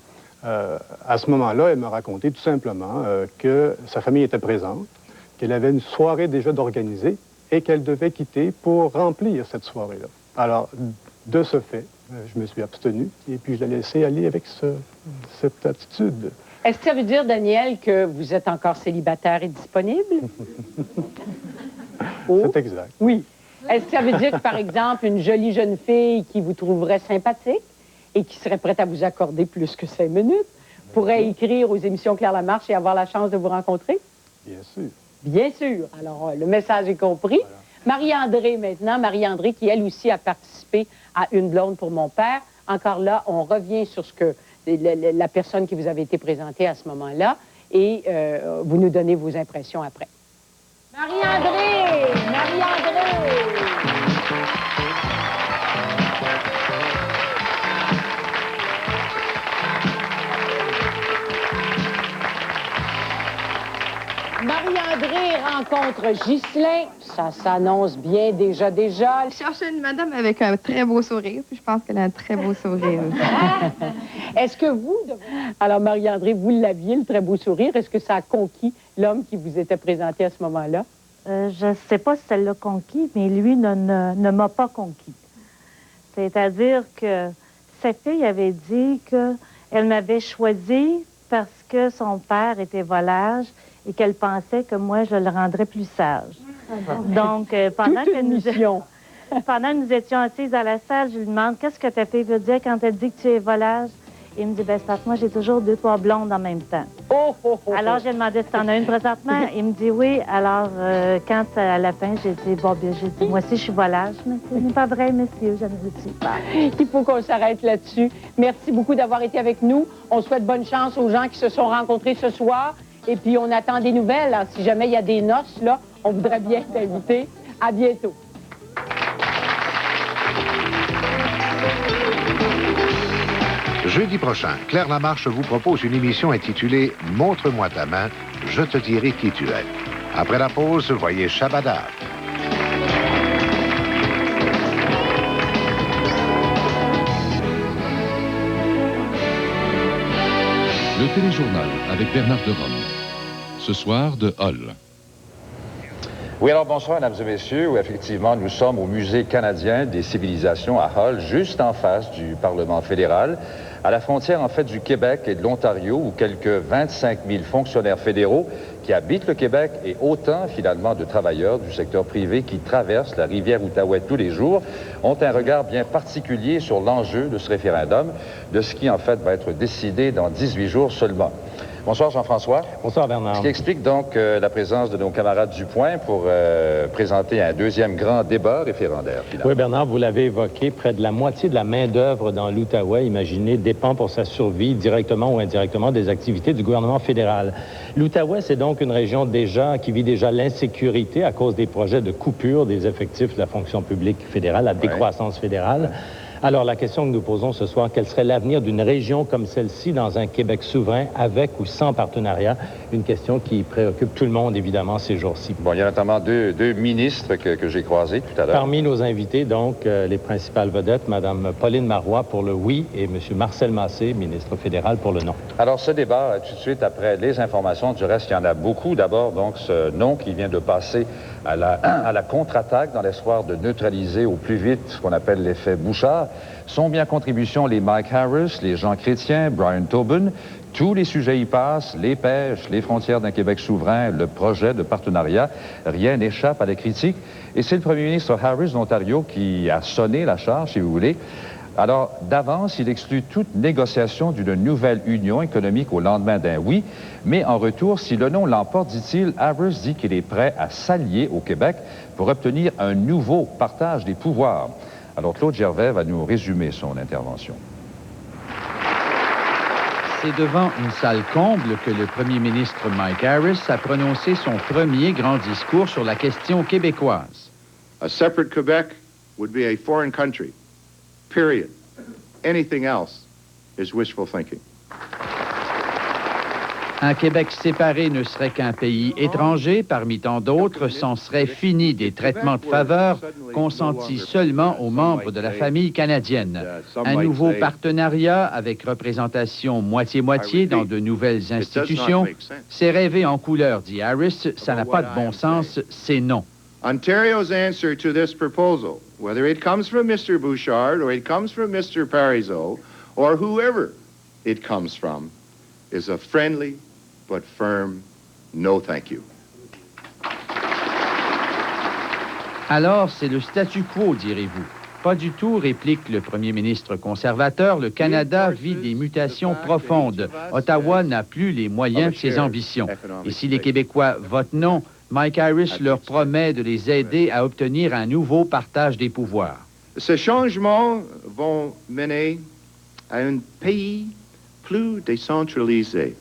À ce moment-là, elle m'a raconté tout simplement que sa famille était présente, qu'elle avait une soirée déjà d'organiser et qu'elle devait quitter pour remplir cette soirée-là. Alors, de ce fait, je me suis abstenu et puis je l'ai laissé aller avec cette attitude. Est-ce que ça veut dire, Daniel, que vous êtes encore célibataire et disponible? Oh. C'est exact. Oui. Est-ce que ça veut dire que, par exemple, une jolie jeune fille qui vous trouverait sympathique et qui serait prête à vous accorder plus que 5 minutes pourrait écrire aux émissions Claire Lamarche et avoir la chance de vous rencontrer? Bien sûr. Bien sûr. Alors, le message est compris. Voilà. Marie-André, maintenant. Marie-André, qui, elle aussi, a participé à Une blonde pour mon père. Encore là, on revient sur ce que la personne qui vous avait été présentée à ce moment-là et vous nous donnez vos impressions après. Marie-André! Marie-André! Marie-André rencontre Ghislain. Ça s'annonce bien déjà. Je cherchais une madame avec un très beau sourire, puis je pense qu'elle a un très beau sourire. Est-ce que vous... Alors, Marie-André, vous l'aviez, le très beau sourire. Est-ce que ça a conquis l'homme qui vous était présenté à ce moment-là? Je ne sais pas si ça l'a conquis, mais lui ne m'a pas conquis. C'est-à-dire que sa fille avait dit qu'elle m'avait choisi parce que son père était volage et qu'elle pensait que moi, je le rendrais plus sage. Donc, pendant que nous étions assises à la salle, je lui demande « Qu'est-ce que ta fille veut dire quand elle dit que tu es volage? » Il me dit « Ben, c'est parce que moi, j'ai toujours 2, 3 blondes en même temps. » Alors, j'ai demandé si t'en as une présentement. Il me dit « Oui. » Alors, quand à la fin, j'ai dit « Bon, bien, j'ai dit, moi aussi, je suis volage. » Mais ce n'est pas vrai, messieurs, j'aime dit « Il faut qu'on s'arrête là-dessus. Merci beaucoup d'avoir été avec nous. On souhaite bonne chance aux gens qui se sont rencontrés ce soir. Et puis, on attend des nouvelles. Alors, si jamais il y a des noces, là, on voudrait bien t'inviter. À bientôt. Jeudi prochain, Claire Lamarche vous propose une émission intitulée « Montre-moi ta main, je te dirai qui tu es ». Après la pause, voyez Shabada. Le téléjournal avec Bernard de Rome. Ce soir de Hall. Oui, alors bonsoir, mesdames et messieurs. Oui, effectivement, nous sommes au Musée canadien des civilisations à Hull, juste en face du Parlement fédéral, à la frontière, en fait, du Québec et de l'Ontario, où quelques 25 000 fonctionnaires fédéraux qui habitent le Québec et autant, finalement, de travailleurs du secteur privé qui traversent la rivière Outaouais tous les jours, ont un regard bien particulier sur l'enjeu de ce référendum, de ce qui, en fait, va être décidé dans 18 jours seulement. Bonsoir Jean-François. Bonsoir Bernard. Ce qui explique donc la présence de nos camarades du Point pour présenter un deuxième grand débat référendaire. Finalement. Oui Bernard, vous l'avez évoqué, près de la moitié de la main-d'œuvre dans l'Outaouais, imaginez, dépend pour sa survie directement ou indirectement des activités du gouvernement fédéral. L'Outaouais, c'est donc une région qui vit déjà l'insécurité à cause des projets de coupure des effectifs de la fonction publique fédérale, la décroissance fédérale. Alors, la question que nous posons ce soir, quel serait l'avenir d'une région comme celle-ci dans un Québec souverain, avec ou sans partenariat? Une question qui préoccupe tout le monde, évidemment, ces jours-ci. Bon, il y a notamment deux ministres que j'ai croisés tout à l'heure. Parmi nos invités, donc, les principales vedettes, Mme Pauline Marois pour le oui et M. Marcel Massé, ministre fédéral, pour le non. Alors, ce débat, tout de suite après les informations, du reste, il y en a beaucoup. D'abord, donc, ce non qui vient de passer à la contre-attaque dans l'espoir de neutraliser au plus vite ce qu'on appelle l'effet Bouchard. Sont bien contribution les Mike Harris, les Jean Chrétien, Brian Tobin. Tous les sujets y passent, les pêches, les frontières d'un Québec souverain, le projet de partenariat. Rien n'échappe à la critique. Et c'est le premier ministre Harris d'Ontario qui a sonné la charge, si vous voulez. Alors, d'avance, il exclut toute négociation d'une nouvelle union économique au lendemain d'un oui. Mais en retour, si le non l'emporte, dit-il, Harris dit qu'il est prêt à s'allier au Québec pour obtenir un nouveau partage des pouvoirs. Alors, Claude Gervais va nous résumer son intervention. C'est devant une salle comble que le premier ministre Mike Harris a prononcé son premier grand discours sur la question québécoise. A separate Quebec would be a foreign country. Period. Anything else is wishful thinking. Un Québec séparé ne serait qu'un pays étranger, parmi tant d'autres, s'en serait fini des traitements de faveur consentis seulement aux membres de la famille canadienne. Un nouveau partenariat avec représentation moitié-moitié dans de nouvelles institutions, c'est rêver en couleur, dit Harris, ça n'a pas de bon sens, c'est non. Ontario's answer to this proposal, whether it comes from Mr. Bouchard or it comes from Mr. Parizeau or whoever it comes from, is a friendly but firm no thank you. Alors, c'est le statu quo, direz-vous. Pas du tout, réplique le premier ministre conservateur. Le Canada vit des mutations profondes. Ottawa n'a plus les moyens de ses ambitions. Et si les Québécois votent non, Mike Harris leur promet de les aider à obtenir un nouveau partage des pouvoirs. Ces changements vont mener à un pays plus décentralisé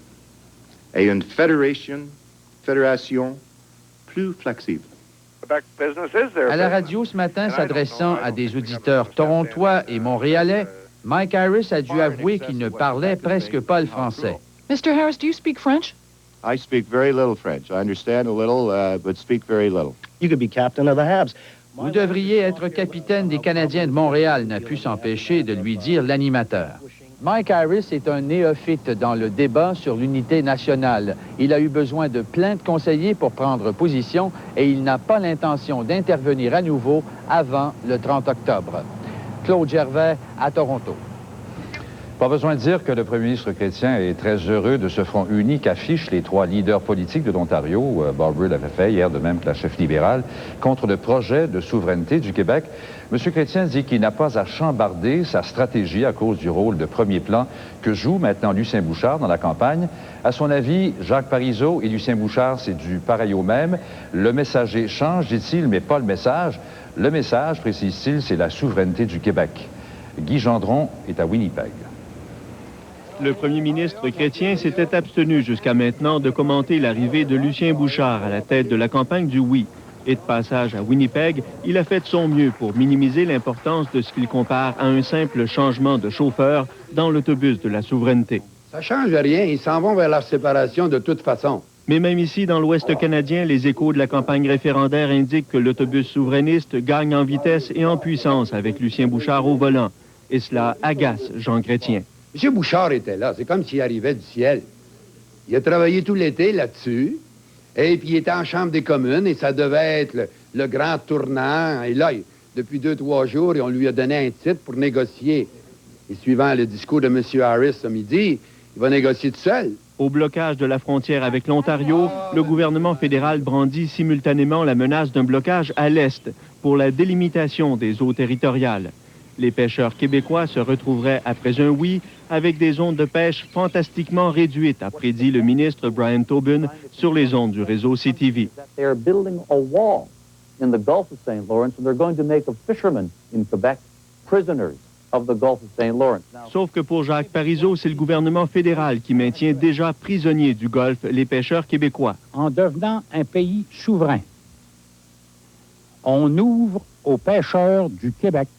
et une fédération plus flexible. À la radio ce matin, s'adressant à des auditeurs torontois et montréalais, Mike Harris a dû avouer qu'il ne parlait presque pas le français. Mr. Harris, do you speak French? I speak very little French. I understand a little, but speak very little. You could be captain of the Habs. Vous devriez être capitaine des Canadiens de Montréal, n'a pu s'empêcher de lui dire l'animateur. Mike Harris est un néophyte dans le débat sur l'unité nationale. Il a eu besoin de plein de conseillers pour prendre position et il n'a pas l'intention d'intervenir à nouveau avant le 30 octobre. Claude Gervais à Toronto. Pas besoin de dire que le premier ministre Chrétien est très heureux de ce front uni qu'affichent les trois leaders politiques de l'Ontario, Barbara l'avait fait hier, de même que la chef libérale, contre le projet de souveraineté du Québec. M. Chrétien dit qu'il n'a pas à chambarder sa stratégie à cause du rôle de premier plan que joue maintenant Lucien Bouchard dans la campagne. À son avis, Jacques Parizeau et Lucien Bouchard, c'est du pareil au même. Le messager change, dit-il, mais pas le message. Le message, précise-t-il, c'est la souveraineté du Québec. Guy Gendron est à Winnipeg. Le premier ministre Chrétien s'était abstenu jusqu'à maintenant de commenter l'arrivée de Lucien Bouchard à la tête de la campagne du oui. Et de passage à Winnipeg, il a fait de son mieux pour minimiser l'importance de ce qu'il compare à un simple changement de chauffeur dans l'autobus de la souveraineté. Ça change rien, ils s'en vont vers la séparation de toute façon. Mais même ici, dans l'Ouest canadien, les échos de la campagne référendaire indiquent que l'autobus souverainiste gagne en vitesse et en puissance avec Lucien Bouchard au volant. Et cela agace Jean Chrétien. M. Bouchard était là, c'est comme s'il arrivait du ciel. Il a travaillé tout l'été là-dessus, et puis il était en Chambre des communes, et ça devait être le grand tournant. Et là, depuis 2-3 jours, on lui a donné un titre pour négocier. Et suivant le discours de M. Harris ce midi, il va négocier tout seul. Au blocage de la frontière avec l'Ontario, le gouvernement fédéral brandit simultanément la menace d'un blocage à l'Est pour la délimitation des eaux territoriales. Les pêcheurs québécois se retrouveraient après un oui avec des zones de pêche fantastiquement réduites, a prédit le ministre Brian Tobin sur les ondes du réseau CTV. They are building a wall in the Gulf of St. Lawrence and they're going to make fishermen in Quebec prisoners of the Gulf of St. Lawrence. Sauf que pour Jacques Parizeau, c'est le gouvernement fédéral qui maintient déjà prisonniers du Golfe les pêcheurs québécois. En devenant un pays souverain, on ouvre aux pêcheurs du Québec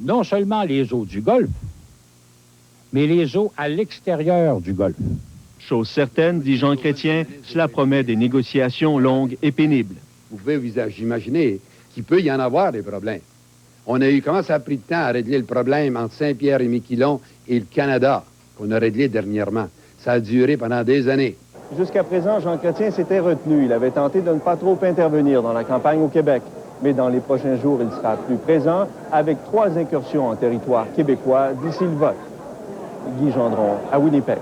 non seulement les eaux du Golfe, mais les eaux à l'extérieur du Golfe. Chose certaine, dit Jean Chrétien, cela promet des négociations longues et pénibles. Vous pouvez vous imaginer qu'il peut y en avoir des problèmes. On a eu, comment ça a pris de temps à régler le problème entre Saint-Pierre et Miquelon et le Canada, qu'on a réglé dernièrement. Ça a duré pendant des années. Jusqu'à présent, Jean Chrétien s'était retenu. Il avait tenté de ne pas trop intervenir dans la campagne au Québec. Mais dans les prochains jours, il sera plus présent avec 3 incursions en territoire québécois d'ici le vote. Guy Gendron, à Winnipeg.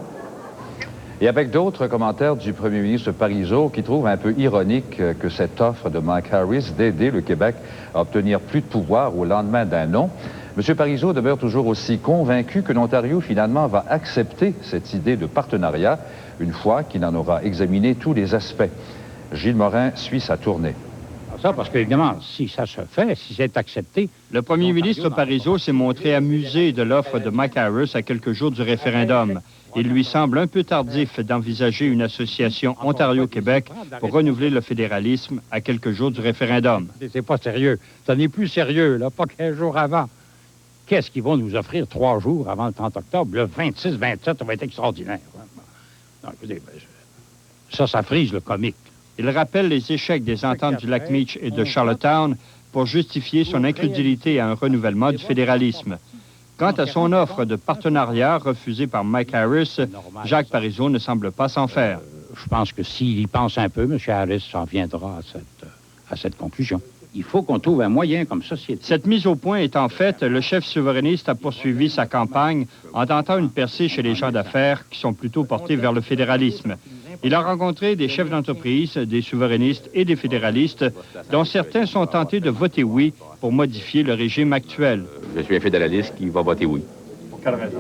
Et avec d'autres commentaires du premier ministre Parizeau qui trouve un peu ironique que cette offre de Mike Harris d'aider le Québec à obtenir plus de pouvoir au lendemain d'un non. M. Parizeau demeure toujours aussi convaincu que l'Ontario finalement va accepter cette idée de partenariat une fois qu'il en aura examiné tous les aspects. Gilles Morin suit sa tournée. Ça, parce qu'évidemment, si ça se fait, si c'est accepté... Le premier ministre Parizeau s'est montré amusé de l'offre de Mike Harris à quelques jours du référendum. Il lui semble un peu tardif d'envisager une association Ontario-Québec pour renouveler le fédéralisme à quelques jours du référendum. C'est pas sérieux. Ça n'est plus sérieux, là, pas 15 jours avant. Qu'est-ce qu'ils vont nous offrir 3 jours avant le 30 octobre? Le 26-27, ça va être extraordinaire. Non, écoutez, ça frise le comique. Il rappelle les échecs des ententes du Lac-Meach et de Charlottetown pour justifier son incrédulité à un renouvellement du fédéralisme. Quant à son offre de partenariat refusée par Mike Harris, Jacques Parizeau ne semble pas s'en faire. Je pense que s'il y pense un peu, M. Harris s'en viendra à cette conclusion. Il faut qu'on trouve un moyen comme société. Cette mise au point étant faite, le chef souverainiste a poursuivi sa campagne en tentant une percée chez les gens d'affaires qui sont plutôt portés vers le fédéralisme. Il a rencontré des chefs d'entreprise, des souverainistes et des fédéralistes, dont certains sont tentés de voter oui pour modifier le régime actuel. Je suis un fédéraliste qui va voter oui. Pour quelle raison?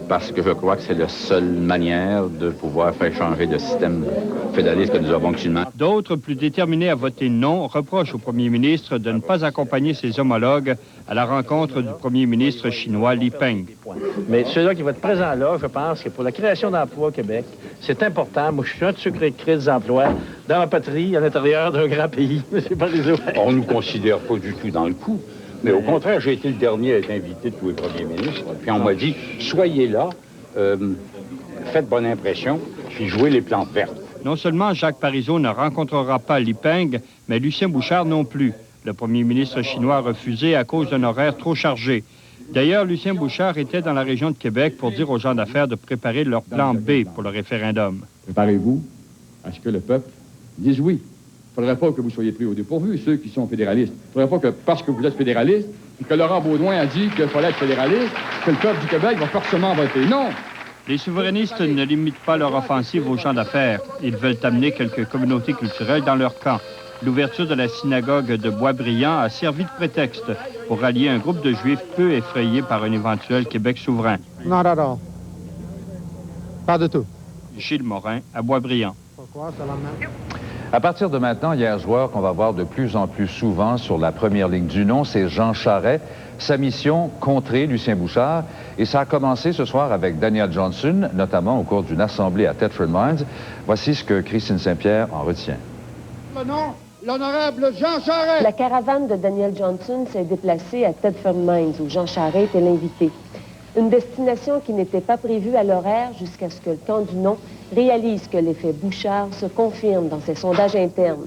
Parce que je crois que c'est la seule manière de pouvoir faire changer le système fédéraliste que nous avons actuellement. D'autres, plus déterminés à voter non, reprochent au premier ministre de ne pas accompagner ses homologues à la rencontre du premier ministre chinois Li Peng. Mais celui-là qui va être présent là, je pense que pour la création d'emplois au Québec, c'est important. Moi, je suis un de ceux qui créent des emplois dans ma patrie, à l'intérieur d'un grand pays, M. Parizeau. On ne nous considère pas du tout dans le coup. Mais au contraire, j'ai été le dernier à être invité de tous les premiers ministres. Puis on m'a dit, soyez là, faites bonne impression, puis jouez les plantes vertes. Non seulement Jacques Parizeau ne rencontrera pas Li Peng, mais Lucien Bouchard non plus. Le premier ministre chinois a refusé à cause d'un horaire trop chargé. D'ailleurs, Lucien Bouchard était dans la région de Québec pour dire aux gens d'affaires de préparer leur plan B pour le référendum. Préparez-vous à ce que le peuple dise oui. Il ne faudrait pas que vous soyez pris au dépourvu, ceux qui sont fédéralistes. Il ne faudrait pas que, parce que vous êtes fédéraliste, et que Laurent Baudouin a dit qu'il fallait être fédéraliste, que le peuple du Québec va forcément voter non. Les souverainistes ne limitent pas leur offensive aux gens d'affaires. Ils veulent amener quelques communautés culturelles dans leur camp. L'ouverture de la synagogue de Boisbriand a servi de prétexte pour rallier un groupe de Juifs peu effrayés par un éventuel Québec souverain. Non, non. Pas du tout. Gilles Morin, à Boisbriand. Pourquoi? C'est la même. À partir de maintenant, il y a un joueur qu'on va voir de plus en plus souvent sur la première ligne du nom, c'est Jean Charest. Sa mission, contrer Lucien Bouchard. Et ça a commencé ce soir avec Daniel Johnson, notamment au cours d'une assemblée à Thetford Mines. Voici ce que Christine Saint-Pierre en retient. Le nom, l'honorable Jean Charest. La caravane de Daniel Johnson s'est déplacée à Thetford Mines, où Jean Charest était l'invité. Une destination qui n'était pas prévue à l'horaire jusqu'à ce que le camp du non réalise que l'effet Bouchard se confirme dans ses sondages internes.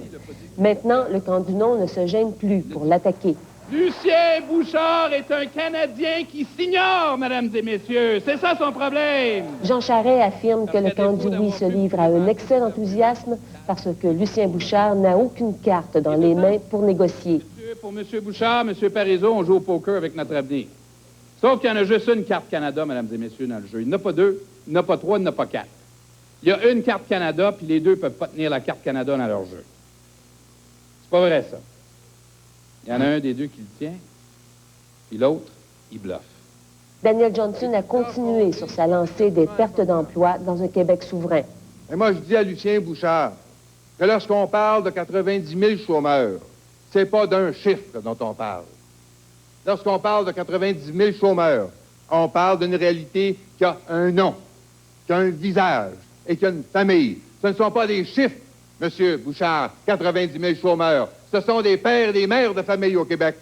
Maintenant, le camp du non ne se gêne plus pour l'attaquer. Lucien Bouchard est un Canadien qui s'ignore, mesdames et messieurs. C'est ça son problème. Jean Charest affirme que le camp du oui se livre à un excès d'enthousiasme parce que Lucien Bouchard n'a aucune carte dans les mains pour négocier. Pour M. Bouchard, M. Parizeau, on joue au poker avec notre avenir. Sauf qu'il y en a juste une carte Canada, mesdames et messieurs, dans le jeu. Il n'y en a pas 2, il n'y en a pas 3, il n'y en a pas 4. Il y a une carte Canada, puis les deux ne peuvent pas tenir la carte Canada dans leur jeu. C'est pas vrai, ça. Il y en a un des deux qui le tient, puis l'autre, il bluffe. Daniel Johnson a continué sur sa lancée des pertes d'emplois dans un Québec souverain. Et moi, je dis à Lucien Bouchard que lorsqu'on parle de 90 000 chômeurs, c'est pas d'un chiffre dont on parle. Lorsqu'on parle de 90 000 chômeurs, on parle d'une réalité qui a un nom, qui a un visage et qui a une famille. Ce ne sont pas des chiffres, M. Bouchard, 90 000 chômeurs. Ce sont des pères et des mères de famille au Québec.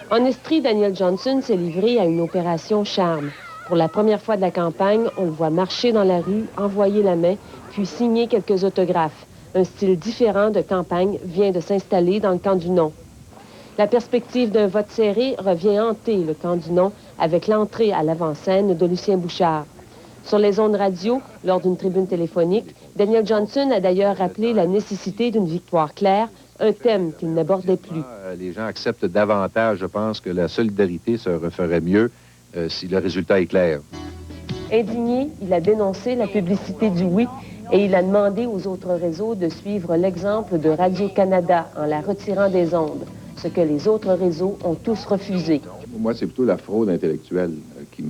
En Estrie, Daniel Johnson s'est livré à une opération charme. Pour la première fois de la campagne, on le voit marcher dans la rue, envoyer la main, puis signer quelques autographes. Un style différent de campagne vient de s'installer dans le camp du non. La perspective d'un vote serré revient hanter le camp du non avec l'entrée à l'avant-scène de Lucien Bouchard. Sur les ondes radio, lors d'une tribune téléphonique, Daniel Johnson a d'ailleurs rappelé la nécessité d'une victoire claire, un thème qu'il n'abordait plus. Les gens acceptent davantage, je pense, que la solidarité se referait mieux si le résultat est clair. Indigné, il a dénoncé la publicité du oui et il a demandé aux autres réseaux de suivre l'exemple de Radio-Canada en la retirant des ondes, ce que les autres réseaux ont tous refusé. Moi, c'est plutôt la fraude intellectuelle qui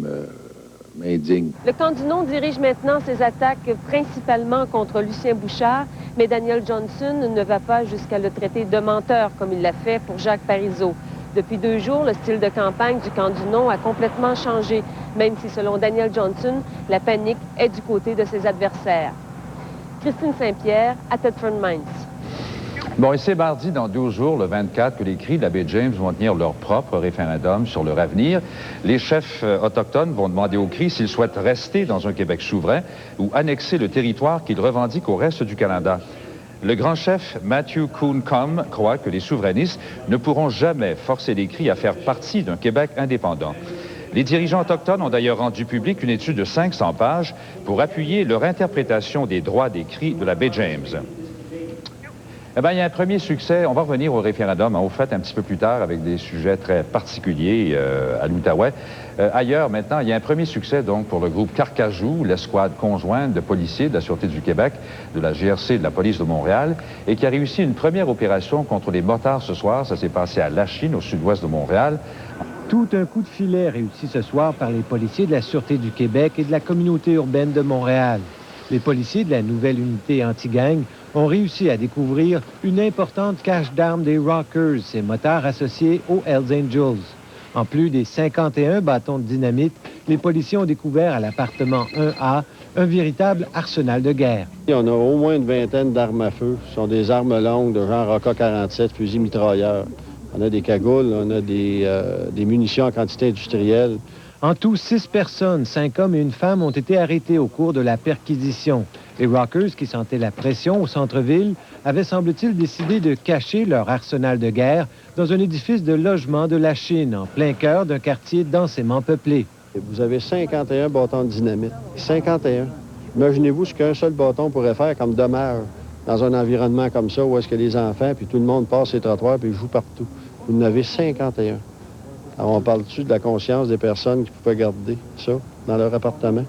m'indigne. Le camp du non dirige maintenant ses attaques principalement contre Lucien Bouchard, mais Daniel Johnson ne va pas jusqu'à le traiter de menteur comme il l'a fait pour Jacques Parizeau. Depuis 2 jours, le style de campagne du camp du non a complètement changé, même si, selon Daniel Johnson, la panique est du côté de ses adversaires. Christine Saint-Pierre, à Thetford Mines. Bon, et c'est mardi, dans 12 jours, le 24, que les Cris de la baie James vont tenir leur propre référendum sur leur avenir. Les chefs autochtones vont demander aux Cris s'ils souhaitent rester dans un Québec souverain ou annexer le territoire qu'ils revendiquent au reste du Canada. Le grand chef Matthew Coon-Cum croit que les souverainistes ne pourront jamais forcer les Cris à faire partie d'un Québec indépendant. Les dirigeants autochtones ont d'ailleurs rendu public une étude de 500 pages pour appuyer leur interprétation des droits des Cris de la baie James. Eh bien, il y a un premier succès. On va revenir au référendum, au fait, un petit peu plus tard, avec des sujets très particuliers à l'Outaouais. Ailleurs, maintenant, il y a un premier succès, donc, pour le groupe Carcajou, l'escouade conjointe de policiers de la Sûreté du Québec, de la GRC et de la Police de Montréal, et qui a réussi une première opération contre les motards ce soir. Ça s'est passé à Lachine, au sud-ouest de Montréal. Tout un coup de filet réussi ce soir par les policiers de la Sûreté du Québec et de la communauté urbaine de Montréal. Les policiers de la nouvelle unité anti-gang ont réussi à découvrir une importante cache d'armes des Rockers, ces motards associés aux Hells Angels. En plus des 51 bâtons de dynamite, les policiers ont découvert à l'appartement 1A un véritable arsenal de guerre. On a au moins une vingtaine d'armes à feu. Ce sont des armes longues de genre AK-47, fusils mitrailleurs. On a des cagoules, on a des munitions en quantité industrielle. En tout, 6 personnes, 5 hommes et une femme, ont été arrêtés au cours de la perquisition. Les Rockers, qui sentaient la pression au centre-ville, avaient, semble-t-il, décidé de cacher leur arsenal de guerre dans un édifice de logement de Lachine, en plein cœur d'un quartier densément peuplé. Vous avez 51 bâtons de dynamite. 51. Imaginez-vous ce qu'un seul bâton pourrait faire comme dommage dans un environnement comme ça, où est-ce que les enfants, puis tout le monde passe les trottoirs, puis joue partout. Vous en avez 51. Alors, on parle-tu de la conscience des personnes qui pouvaient garder ça dans leur appartement?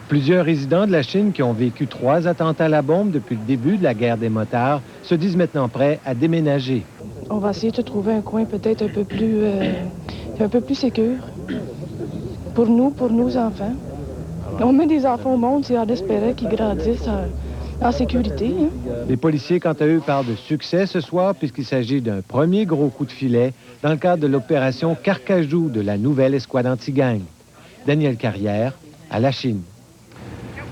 Plusieurs résidents de la Chine qui ont vécu 3 attentats à la bombe depuis le début de la guerre des motards se disent maintenant prêts à déménager. On va essayer de trouver un coin peut-être un peu plus sécure pour nous, pour nos enfants. On met des enfants au monde, c'est à espérer qu'ils grandissent en sécurité. Hein? Les policiers, quant à eux, parlent de succès ce soir puisqu'il s'agit d'un premier gros coup de filet dans le cadre de l'opération Carcajou de la nouvelle escouade anti-gang. Daniel Carrière, à Lachine.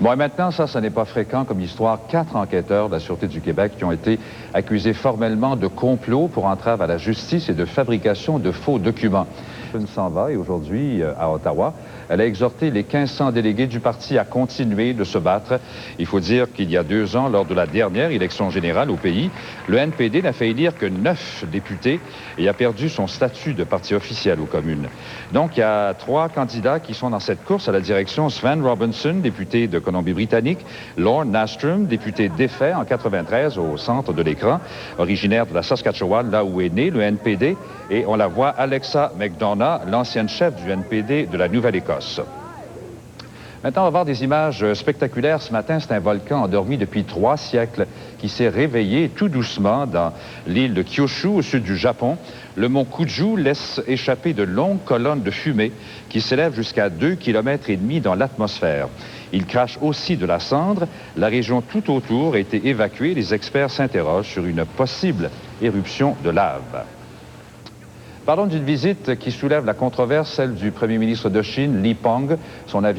Bon, et maintenant, ça n'est pas fréquent comme histoire. 4 enquêteurs de la Sûreté du Québec qui ont été accusés formellement de complot pour entrave à la justice et de fabrication de faux documents. Elle s'en va et aujourd'hui, à Ottawa, elle a exhorté les 1500 délégués du parti à continuer de se battre. Il faut dire qu'il y a 2 ans, lors de la dernière élection générale au pays, le NPD n'a fait élire que 9 députés et a perdu son statut de parti officiel aux communes. Donc, il y a 3 candidats qui sont dans cette course à la direction. Sven Robinson, député de Colombie-Britannique, Lorne Nastrom, député défait en 93 au centre de l'écran, originaire de la Saskatchewan, là où est né le NPD, et on la voit Alexa McDonough, l'ancienne chef du NPD de la Nouvelle-Écosse. Maintenant, on va voir des images spectaculaires. Ce matin, c'est un volcan endormi depuis 3 siècles qui s'est réveillé tout doucement dans l'île de Kyushu, au sud du Japon. Le mont Kuju laisse échapper de longues colonnes de fumée qui s'élèvent jusqu'à 2,5 km dans l'atmosphère. Il crache aussi de la cendre. La région tout autour a été évacuée. Les experts s'interrogent sur une possible éruption de lave. Parlons d'une visite qui soulève la controverse, celle du premier ministre de Chine, Li Peng. Son avion